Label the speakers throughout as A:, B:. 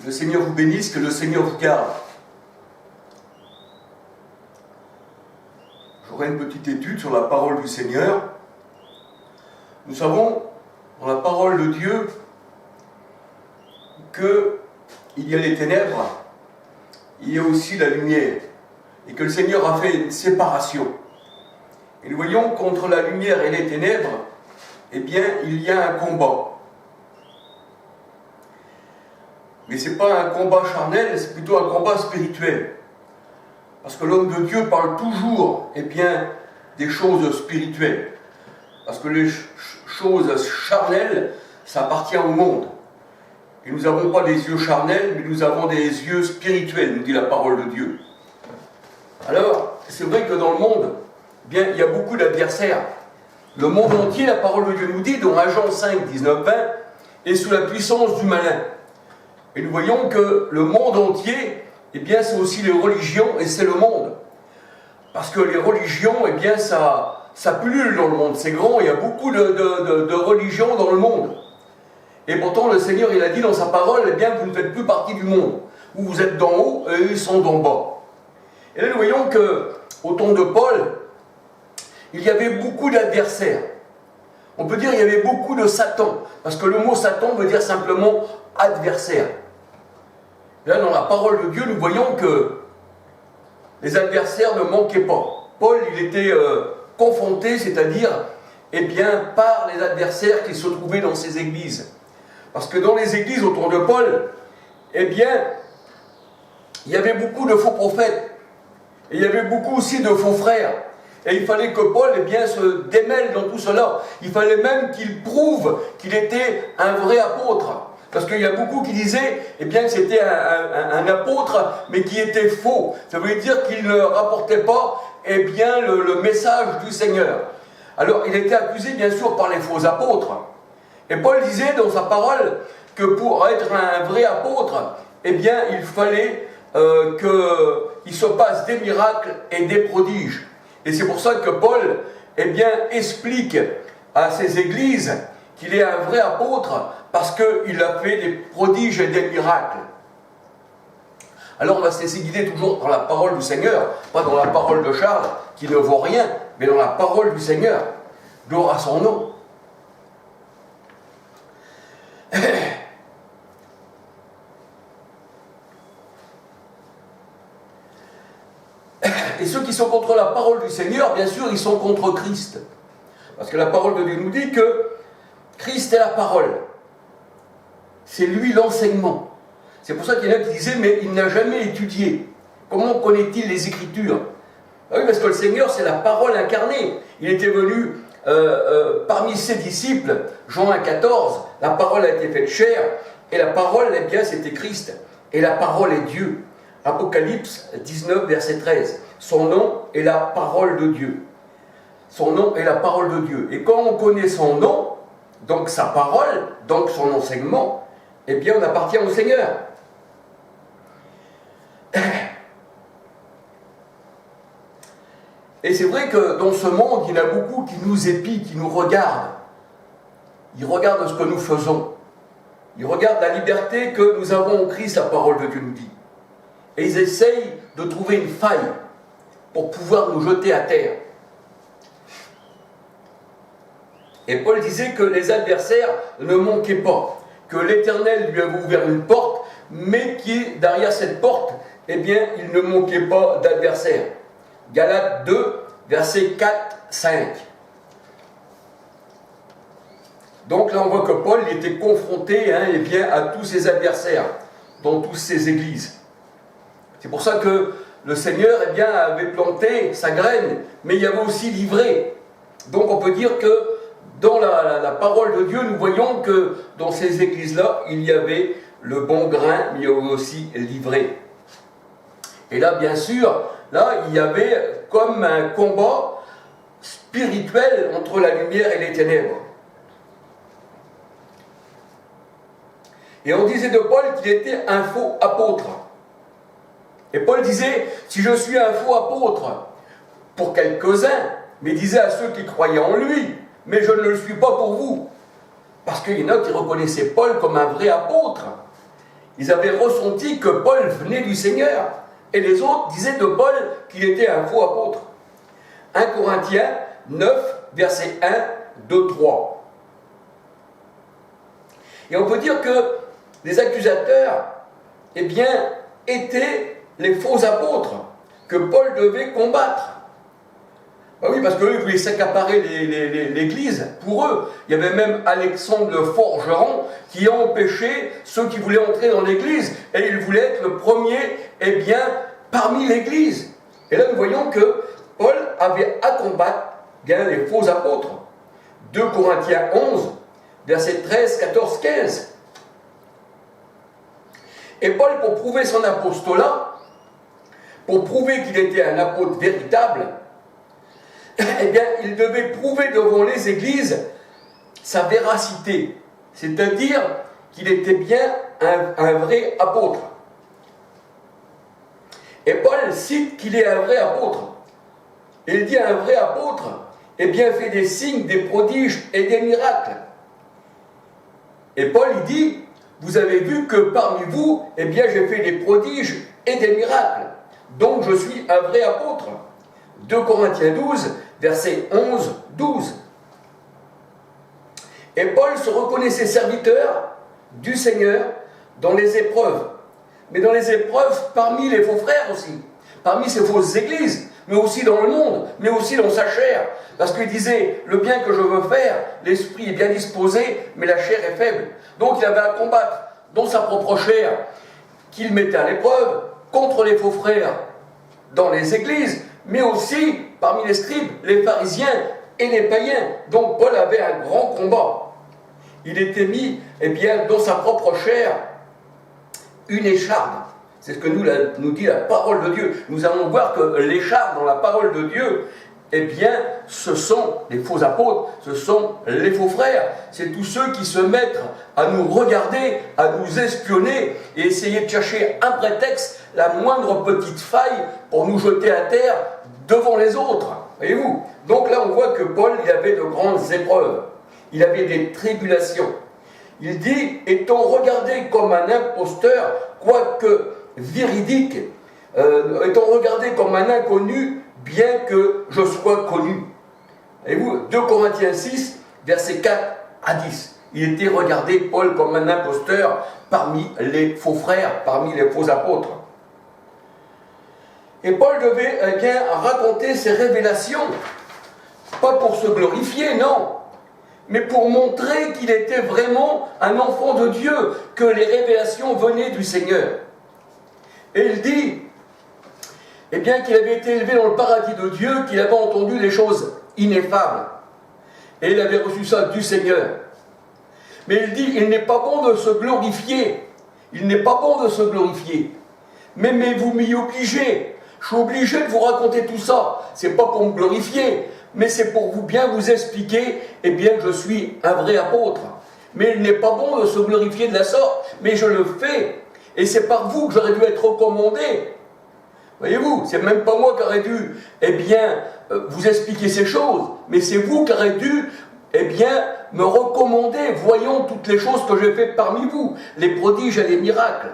A: Le Seigneur vous bénisse, que le Seigneur vous garde. J'aurai une petite étude sur la parole du Seigneur. Nous savons, dans la parole de Dieu, qu'il y a les ténèbres, il y a aussi la lumière, et que le Seigneur a fait une séparation. Et nous voyons qu'entre la lumière et les ténèbres, eh bien, il y a un combat. Mais ce n'est pas un combat charnel, c'est plutôt un combat spirituel. Parce que l'homme de Dieu parle toujours, eh bien, des choses spirituelles. Parce que les choses charnelles, ça appartient au monde. Et nous n'avons pas des yeux charnels, mais nous avons des yeux spirituels, nous dit la parole de Dieu. Alors, c'est vrai que dans le monde, eh bien, il y a beaucoup d'adversaires. Le monde entier, la parole de Dieu nous dit, dans 1 Jean 5, 19, 20, est sous la puissance du malin. Et nous voyons que le monde entier, eh bien, c'est aussi les religions et c'est le monde. Parce que les religions, eh bien, ça pullule dans le monde. C'est grand, il y a beaucoup de religions dans le monde. Et pourtant, le Seigneur, il a dit dans sa parole, eh bien, vous ne faites plus partie du monde. Vous êtes d'en haut et eux, ils sont d'en bas. Et là, nous voyons qu'au temps de Paul, il y avait beaucoup d'adversaires. On peut dire qu'il y avait beaucoup de Satan. Parce que le mot Satan veut dire simplement adversaire. Là, dans la parole de Dieu, nous voyons que les adversaires ne manquaient pas. Paul, il était confronté, c'est-à-dire, eh bien, par les adversaires qui se trouvaient dans ces églises. Parce que dans les églises autour de Paul, eh bien, il y avait beaucoup de faux prophètes. Et il y avait beaucoup aussi de faux frères. Et il fallait que Paul, eh bien, se démêle dans tout cela. Il fallait même qu'il prouve qu'il était un vrai apôtre. Parce qu'il y a beaucoup qui disaient, eh bien, que c'était un apôtre, mais qui était faux. Ça veut dire qu'il ne rapportait pas, eh bien, le message du Seigneur. Alors, il était accusé, bien sûr, par les faux apôtres. Et Paul disait dans sa parole que pour être un vrai apôtre, eh bien, il fallait qu'il se passe des miracles et des prodiges. Et c'est pour ça que Paul, eh bien, explique à ces églises qu'il est un vrai apôtre parce qu'il a fait des prodiges et des miracles. Alors on va se laisser guider toujours dans la parole du Seigneur, pas dans la parole de Charles qui ne vaut rien, mais dans la parole du Seigneur. Gloire à son nom. Et ceux qui sont contre la parole du Seigneur, bien sûr, ils sont contre Christ. Parce que la parole de Dieu nous dit que Christ est la parole. C'est lui l'enseignement. C'est pour ça qu'il y en a qui disaient, mais il n'a jamais étudié. Comment connaît-il les Écritures? Ah oui, parce que le Seigneur, c'est la parole incarnée. Il était venu parmi ses disciples, Jean 1,14, la parole a été faite chair, et la parole, eh bien, c'était Christ. Et la parole est Dieu. Apocalypse 19, verset 13. Son nom est la parole de Dieu. Son nom est la parole de Dieu. Et quand on connaît son nom, donc sa parole, donc son enseignement, eh bien on appartient au Seigneur. Et c'est vrai que dans ce monde, il y en a beaucoup qui nous épient, qui nous regardent. Ils regardent ce que nous faisons. Ils regardent la liberté que nous avons en Christ, la parole de Dieu nous dit. Et ils essayent de trouver une faille pour pouvoir nous jeter à terre. Et Paul disait que les adversaires ne manquaient pas, que l'Éternel lui avait ouvert une porte, mais qui, derrière cette porte, eh bien, il ne manquait pas d'adversaires. Galates 2, versets 4, 5. Donc là, on voit que Paul il était confronté eh bien, à tous ses adversaires, dans toutes ces églises. C'est pour ça que le Seigneur eh bien, avait planté sa graine, mais il y avait aussi livré. Donc on peut dire que dans la parole de Dieu, nous voyons que dans ces églises-là, il y avait le bon grain, mais il y avait aussi livré. Et là, bien sûr, là, il y avait comme un combat spirituel entre la lumière et les ténèbres. Et on disait de Paul qu'il était un faux apôtre. Et Paul disait, si je suis un faux apôtre pour quelques-uns, mais disait à ceux qui croyaient en lui, mais je ne le suis pas pour vous. Parce qu'il y en a qui reconnaissaient Paul comme un vrai apôtre. Ils avaient ressenti que Paul venait du Seigneur. Et les autres disaient de Paul qu'il était un faux apôtre. 1 Corinthiens 9, versets 1, 2, 3. Et on peut dire que les accusateurs, eh bien, étaient les faux apôtres que Paul devait combattre. Ben oui, parce qu'eux, ils voulaient s'accaparer l'Église pour eux. Il y avait même Alexandre le forgeron qui empêchait ceux qui voulaient entrer dans l'Église. Et il voulait être le premier, eh bien, parmi l'Église. Et là, nous voyons que Paul avait à combattre bien les faux apôtres. 2 Corinthiens 11, versets 13, 14, 15. Et Paul, pour prouver son apostolat, pour prouver qu'il était un apôtre véritable, eh bien, il devait prouver devant les églises sa véracité, c'est-à-dire qu'il était bien un vrai apôtre. Et Paul cite qu'il est un vrai apôtre. Il dit un vrai apôtre, eh bien, fait des signes, des prodiges et des miracles. Et Paul, il dit, vous avez vu que parmi vous, eh bien, j'ai fait des prodiges et des miracles. Donc, je suis un vrai apôtre. 2 Corinthiens 12, versets 11, 12. Et Paul se reconnaissait serviteur du Seigneur dans les épreuves. Mais dans les épreuves, parmi les faux frères aussi. Parmi ces fausses églises, mais aussi dans le monde, mais aussi dans sa chair. Parce qu'il disait, le bien que je veux faire, l'esprit est bien disposé, mais la chair est faible. Donc il avait à combattre dans sa propre chair, qu'il mettait à l'épreuve, contre les faux frères dans les églises, mais aussi parmi les scribes, les pharisiens et les païens. Donc Paul avait un grand combat. Il était mis, eh bien, dans sa propre chair, une écharde. C'est ce que nous dit la parole de Dieu. Nous allons voir que l'écharde dans la parole de Dieu, eh bien, ce sont les faux apôtres, ce sont les faux frères. C'est tous ceux qui se mettent à nous regarder, à nous espionner et essayer de chercher un prétexte, la moindre petite faille pour nous jeter à terre devant les autres. Voyez-vous? Donc là, on voit que Paul, il avait de grandes épreuves. Il avait des tribulations. Il dit, étant regardé comme un imposteur, quoique véridique, étant regardé comme un inconnu, bien que je sois connu. Voyez-vous, 2 Corinthiens 6, versets 4 à 10. Il était regardé, Paul, comme un imposteur parmi les faux frères, parmi les faux apôtres. Et Paul devait bien raconter ses révélations, pas pour se glorifier, non, mais pour montrer qu'il était vraiment un enfant de Dieu, que les révélations venaient du Seigneur. Et il dit, eh bien, qu'il avait été élevé dans le paradis de Dieu, qu'il avait entendu des choses ineffables. Et il avait reçu ça du Seigneur. Mais il dit, il n'est pas bon de se glorifier. Il n'est pas bon de se glorifier. Mais vous m'y obligez. Je suis obligé de vous raconter tout ça. C'est pas pour me glorifier, mais c'est pour vous bien vous expliquer, eh bien, que je suis un vrai apôtre. Mais il n'est pas bon de se glorifier de la sorte. Mais je le fais. Et c'est par vous que j'aurais dû être recommandé. Voyez-vous, c'est même pas moi qui aurais dû, eh bien, vous expliquer ces choses, mais c'est vous qui aurez dû, eh bien, me recommander, voyons toutes les choses que j'ai faites parmi vous, les prodiges et les miracles.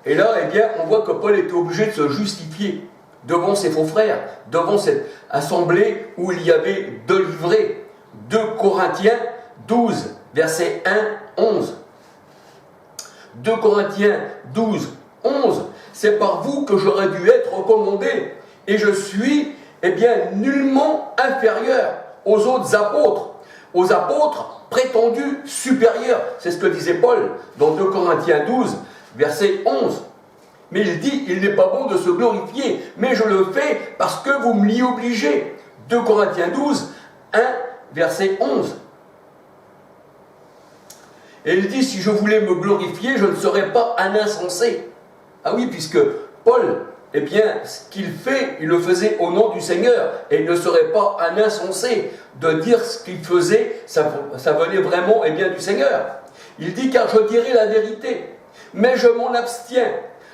A: Et là, eh bien, on voit que Paul était obligé de se justifier devant ses faux frères, devant cette assemblée où il y avait deux livrets. 2 Corinthiens 12, versets 1, 11. 2 Corinthiens 12, 11. C'est par vous que j'aurais dû être recommandé. Et je suis, eh bien, nullement inférieur aux autres apôtres. Aux apôtres prétendus supérieurs. C'est ce que disait Paul dans 2 Corinthiens 12, verset 11. Mais il dit, il n'est pas bon de se glorifier, mais je le fais parce que vous m'y obligez. 2 Corinthiens 12, 1, verset 11. Et il dit, si je voulais me glorifier, je ne serais pas un insensé. Ah oui, puisque Paul, eh bien, ce qu'il fait, il le faisait au nom du Seigneur. Et il ne serait pas un insensé de dire ce qu'il faisait, ça venait vraiment, eh bien, du Seigneur. Il dit, car je dirai la vérité, mais je m'en abstiens.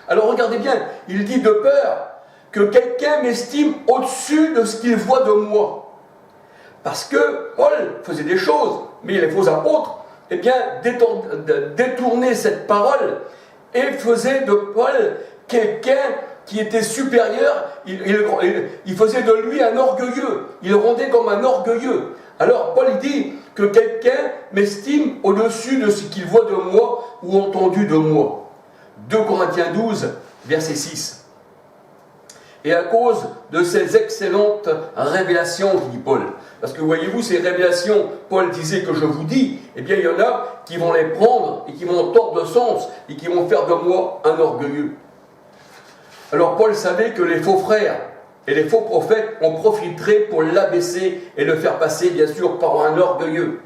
A: Alors regardez bien, il dit de peur que quelqu'un m'estime au-dessus de ce qu'il voit de moi. Parce que Paul faisait des choses, mais les faux apôtres eh bien, détournait cette parole et faisait de Paul quelqu'un qui était supérieur. Il faisait de lui un orgueilleux. Il le rendait comme un orgueilleux. Alors Paul dit que quelqu'un m'estime au-dessus de ce qu'il voit de moi ou entendu de moi. 2 Corinthiens 12, verset 6. Et à cause de ces excellentes révélations, dit Paul, parce que voyez-vous, ces révélations, Paul disait que je vous dis, eh bien il y en a qui vont les prendre et qui vont tordre de sens et qui vont faire de moi un orgueilleux. Alors Paul savait que les faux frères et les faux prophètes en profiteraient pour l'abaisser et le faire passer, bien sûr, par un orgueilleux.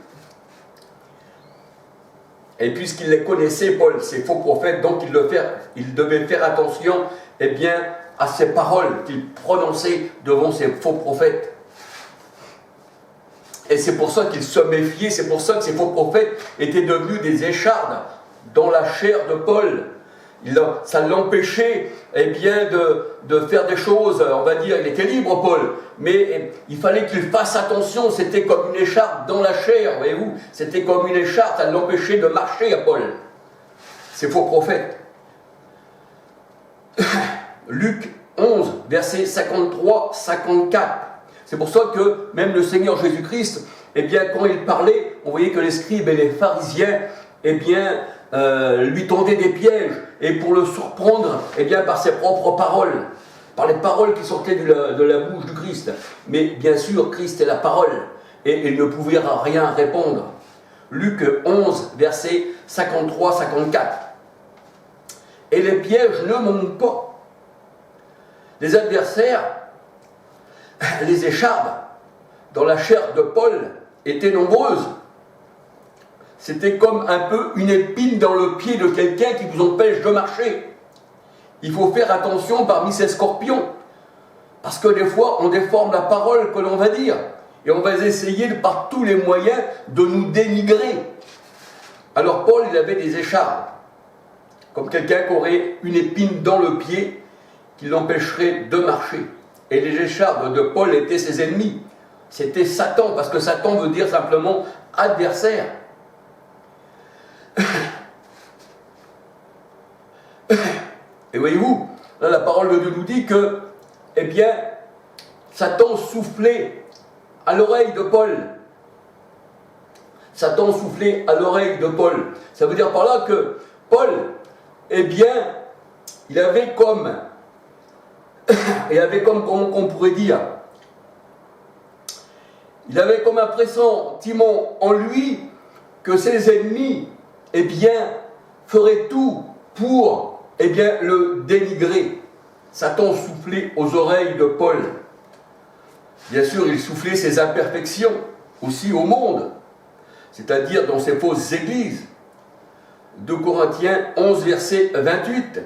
A: Et puisqu'il les connaissait, Paul, ces faux prophètes, donc il devait faire attention, eh bien, à ces paroles qu'il prononçait devant ces faux prophètes. Et c'est pour ça qu'il se méfiait, c'est pour ça que ces faux prophètes étaient devenus des échardes dans la chair de Paul. Ça l'empêchait, eh bien, de faire des choses, on va dire, il était libre, Paul, mais il fallait qu'il fasse attention, c'était comme une écharpe dans la chair, voyez-vous, c'était comme une écharpe, ça l'empêchait de marcher à Paul, ces faux prophètes. Luc 11, versets 53-54. C'est pour ça que même le Seigneur Jésus-Christ, eh bien, quand il parlait, on voyait que les scribes et les pharisiens, eh bien, lui tendaient des pièges, et pour le surprendre, eh bien, par ses propres paroles, par les paroles qui sortaient de la bouche du Christ. Mais bien sûr, Christ est la parole, et il ne pouvait rien répondre. Luc 11, versets 53-54. Et les pièges ne manquent pas. Les adversaires, les échardes, dans la chair de Paul, étaient nombreuses. C'était comme un peu une épine dans le pied de quelqu'un qui vous empêche de marcher. Il faut faire attention parmi ces scorpions, parce que des fois, on déforme la parole que l'on va dire, et on va essayer par tous les moyens de nous dénigrer. Alors Paul, il avait des échardes, comme quelqu'un qui aurait une épine dans le pied, qui l'empêcherait de marcher. Et les échardes de Paul étaient ses ennemis. C'était Satan, parce que Satan veut dire simplement adversaire. Et voyez-vous, là la parole de Dieu nous dit que, eh bien, Satan soufflait à l'oreille de Paul. Satan soufflait à l'oreille de Paul. Ça veut dire par là que Paul, eh bien, il avait comme comment on pourrait dire, il avait comme un pressentiment en lui que ses ennemis, eh bien, feraient tout pour, eh bien, le dénigrer. Satan soufflait aux oreilles de Paul. Bien sûr, il soufflait ses imperfections aussi au monde, c'est-à-dire dans ses fausses églises. 2 Corinthiens 11, verset 28.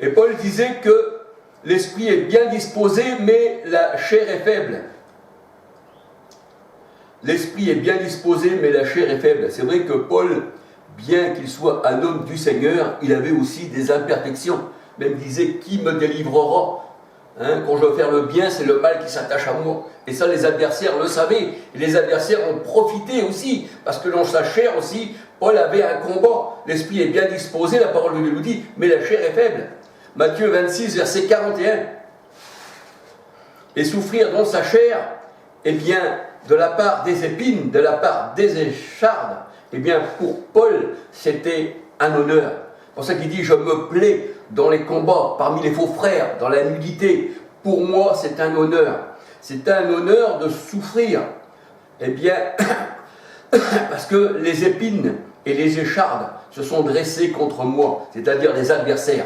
A: Et Paul disait que l'esprit est bien disposé, mais la chair est faible. L'esprit est bien disposé, mais la chair est faible. C'est vrai que Paul, bien qu'il soit un homme du Seigneur, il avait aussi des imperfections. Même il disait, qui me délivrera ? Quand je veux faire le bien, c'est le mal qui s'attache à moi. Et ça, les adversaires le savaient. Et les adversaires ont profité aussi, parce que dans sa chair aussi, Paul avait un combat. L'esprit est bien disposé, la parole de Dieu nous dit, mais la chair est faible. Matthieu 26, verset 41. Et souffrir dans sa chair, eh bien, de la part des épines, de la part des échardes, eh bien, pour Paul, c'était un honneur. C'est pour ça qu'il dit, je me plais dans les combats, parmi les faux frères, dans la nudité. Pour moi, c'est un honneur. C'est un honneur de souffrir. Eh bien, parce que les épines et les échardes se sont dressées contre moi, c'est-à-dire les adversaires.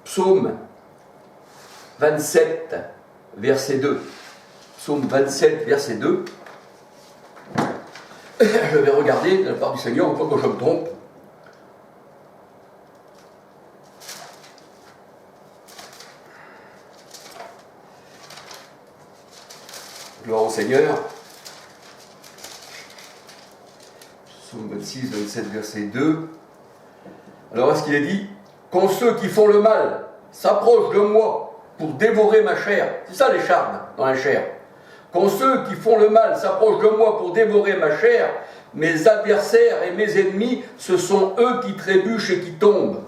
A: Psaume 27, verset 2. Psaume 27, verset 2. Je vais regarder de la part du Seigneur, une fois que je me trompe. Gloire au Seigneur. Psaume 26, 27, verset 2. Alors, est-ce qu'il est dit ? Quand ceux qui font le mal s'approchent de moi pour dévorer ma chair, c'est ça l'écharde dans la chair. Quand ceux qui font le mal s'approchent de moi pour dévorer ma chair, mes adversaires et mes ennemis, ce sont eux qui trébuchent et qui tombent.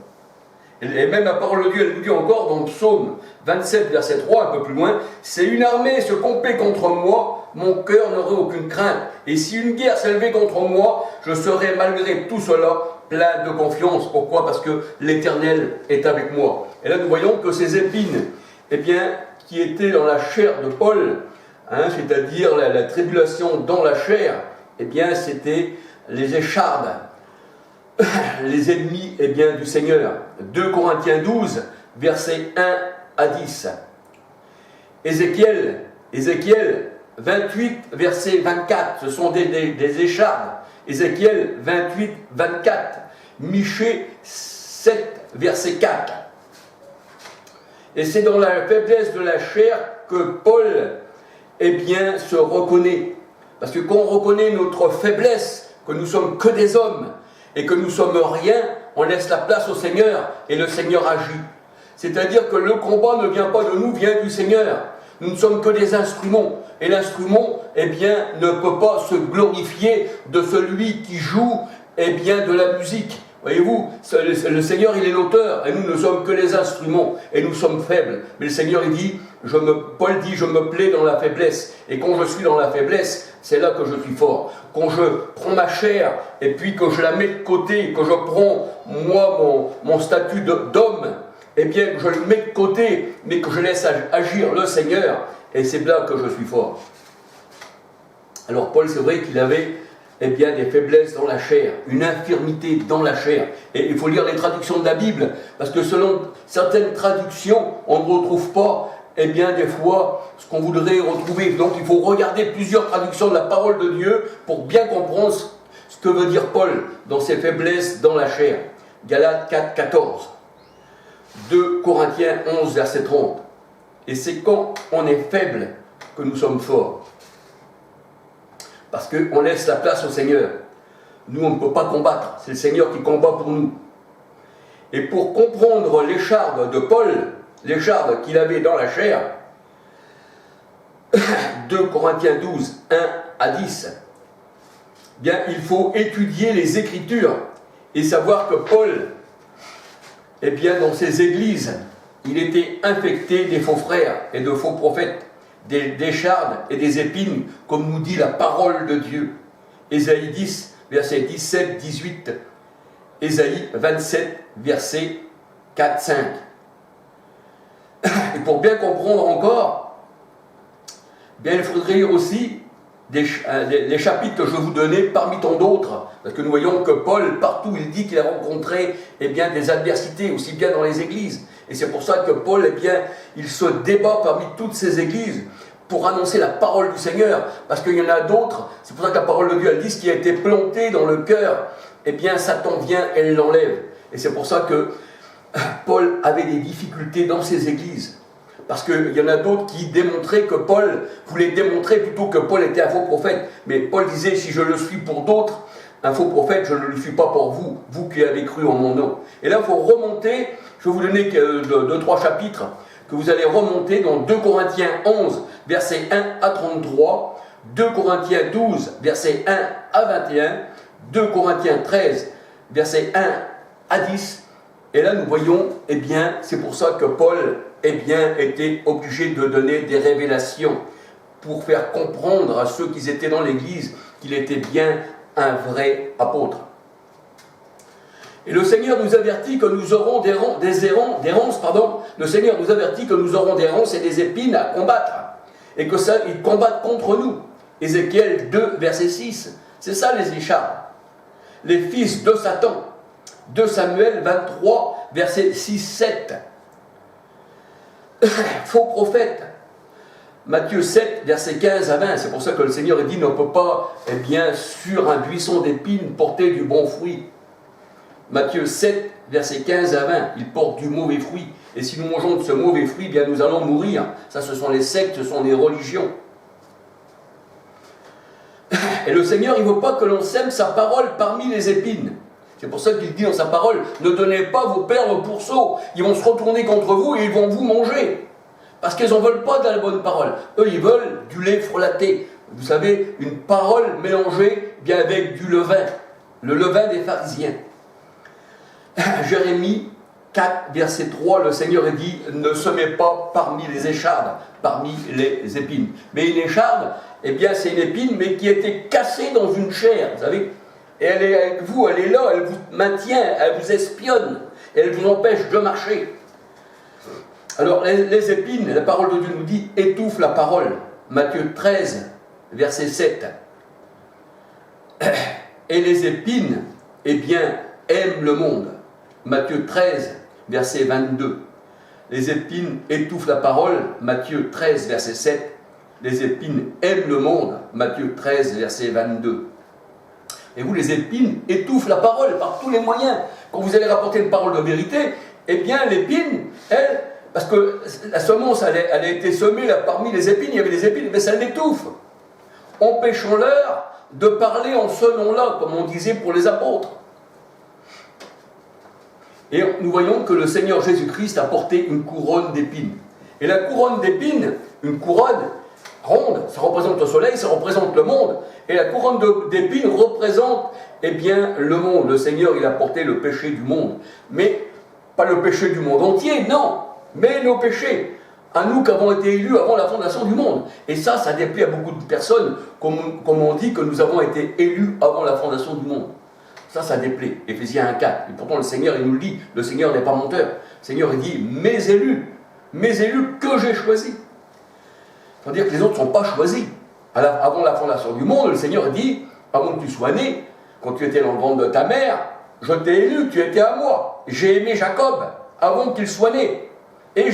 A: Et même la parole de Dieu, elle nous dit encore dans le psaume 27, verset 3, un peu plus loin, « C'est une armée se camper contre moi, mon cœur n'aurait aucune crainte. Et si une guerre s'élevait contre moi, je serais malgré tout cela plein de confiance. » Pourquoi? Parce que l'Éternel est avec moi. Et là, nous voyons que ces épines, eh bien, qui étaient dans la chair de Paul, c'est-à-dire la tribulation dans la chair, eh bien, c'était les échardes, les ennemis, eh bien, du Seigneur. 2 Corinthiens 12, versets 1 à 10. Ézéchiel 28, verset 24, ce sont des échardes. Ézéchiel 28, 24. Michée 7, verset 4. Et c'est dans la faiblesse de la chair que Paul, eh bien, se reconnaît. Parce que quand on reconnaît notre faiblesse, que nous sommes que des hommes, et que nous sommes rien, on laisse la place au Seigneur, et le Seigneur agit. C'est-à-dire que le combat ne vient pas de nous, vient du Seigneur. Nous ne sommes que des instruments. Et l'instrument, eh bien, ne peut pas se glorifier de celui qui joue, eh bien, de la musique. Voyez-vous, le Seigneur, il est l'auteur, et nous ne sommes que les instruments, et nous sommes faibles. Mais le Seigneur, il dit, Paul dit, je me plais dans la faiblesse. Et quand je suis dans la faiblesse, c'est là que je suis fort. Quand je prends ma chair, et puis que je la mets de côté, que je prends, moi, mon statut d'homme, eh bien, que je le mets de côté, mais que je laisse agir le Seigneur, et c'est là que je suis fort. Alors Paul, c'est vrai qu'il avait, eh bien, des faiblesses dans la chair, une infirmité dans la chair. Et il faut lire les traductions de la Bible, parce que selon certaines traductions, on ne retrouve pas, eh bien, des fois, ce qu'on voudrait retrouver. Donc il faut regarder plusieurs traductions de la parole de Dieu pour bien comprendre ce que veut dire Paul dans ses faiblesses dans la chair. Galates 4, 14. 2 Corinthiens 11, verset 30. Et c'est quand on est faible que nous sommes forts. Parce qu'on laisse la place au Seigneur. Nous, on ne peut pas combattre. C'est le Seigneur qui combat pour nous. Et pour comprendre l'écharde de Paul, l'écharde qu'il avait dans la chair, 2 Corinthiens 12, 1 à 10, bien, il faut étudier les Écritures et savoir que Paul, eh bien, dans ses églises, il était infecté des faux frères et de faux prophètes, des chardes et des épines, comme nous dit la parole de Dieu. Ésaïe 10, verset 17, 18. Ésaïe 27, verset 4, 5. Et pour bien comprendre encore, bien, il faudrait aussi les chapitres que je vais vous donner parmi tant d'autres, parce que nous voyons que Paul, partout, il dit qu'il a rencontré, eh bien, des adversités, aussi bien dans les églises. Et c'est pour ça que Paul, eh bien, il se débat parmi toutes ces églises pour annoncer la parole du Seigneur, parce qu'il y en a d'autres. C'est pour ça que la parole de Dieu, elle dit ce qui a été planté dans le cœur, eh bien, Satan vient et l'enlève. Et c'est pour ça que Paul avait des difficultés dans ces églises. Parce qu'il y en a d'autres qui démontraient que Paul voulait démontrer plutôt que Paul était un faux prophète. Mais Paul disait, si je le suis pour d'autres, un faux prophète, je ne le suis pas pour vous, vous qui avez cru en mon nom. Et là, il faut remonter, je vais vous donner 2-3 chapitres, que vous allez remonter dans 2 Corinthiens 11, versets 1 à 33, 2 Corinthiens 12, versets 1 à 21, 2 Corinthiens 13, versets 1 à 10. Et là, nous voyons, eh bien, c'est pour ça que Paul, eh bien, était obligé de donner des révélations pour faire comprendre à ceux qui étaient dans l'église qu'il était bien un vrai apôtre. Et le Seigneur nous avertit que nous aurons des ronces, le Seigneur nous avertit que nous aurons des ronces et des épines à combattre, et que ça, ils combattent contre nous. Ézéchiel 2, verset 6, c'est ça les échardes. Les fils de Satan. 2 Samuel 23, verset 6-7. Faux prophète. Matthieu 7, verset 15 à 20. C'est pour ça que le Seigneur dit, ne peut pas, eh bien, sur un buisson d'épines, porter du bon fruit. Matthieu 7, verset 15 à 20. Il porte du mauvais fruit. Et si nous mangeons de ce mauvais fruit, eh bien, nous allons mourir. Ça, ce sont les sectes, ce sont les religions. Et le Seigneur, il ne veut pas que l'on sème sa parole parmi les épines. C'est pour ça qu'il dit dans sa parole, ne donnez pas vos perles aux pourceaux, ils vont se retourner contre vous et ils vont vous manger. Parce qu'ils n'en veulent pas de la bonne parole. Eux, ils veulent du lait frelaté. Vous savez, une parole mélangée bien avec du levain. Le levain des pharisiens. Jérémie 4, verset 3, le Seigneur dit « Ne semez pas parmi les échardes, parmi les épines. » Mais une écharde, eh bien c'est une épine, mais qui a été cassée dans une chair, vous savez. Et elle est avec vous, elle est là, elle vous maintient, elle vous espionne, elle vous empêche de marcher. Alors les épines, la parole de Dieu nous dit « Étouffe la parole ». Matthieu 13, verset 7. Et les épines, eh bien, aiment le monde. Matthieu 13, verset 22. Les épines étouffent la parole. Matthieu 13, verset 7. Les épines aiment le monde. Matthieu 13, verset 22. Et vous, les épines étouffent la parole par tous les moyens. Quand vous allez rapporter une parole de vérité, eh bien, l'épine, elle, parce que la semence, elle a été semée là, parmi les épines, il y avait des épines, mais ça l'étouffe. Empêchons-leur de parler en ce nom-là, comme on disait pour les apôtres. Et nous voyons que le Seigneur Jésus-Christ a porté une couronne d'épines. Et la couronne d'épines, une couronne ronde, ça représente le soleil, ça représente le monde. Et la couronne d'épines représente, eh bien, le monde. Le Seigneur, il a porté le péché du monde. Mais pas le péché du monde entier, non. Mais nos péchés, à nous qui avons été élus avant la fondation du monde. Et ça déplaît à beaucoup de personnes, comme on dit que nous avons été élus avant la fondation du monde. Ça déplaît. Éphésiens 1,4. Et pourtant le Seigneur, il nous le dit, le Seigneur n'est pas menteur. Le Seigneur, il dit, mes élus que j'ai choisis. C'est-à-dire que les autres ne sont pas choisis. Avant la fondation du monde, le Seigneur dit, avant que tu sois né, quand tu étais dans le ventre de ta mère, je t'ai élu, tu étais à moi. J'ai aimé Jacob avant qu'il soit né. Et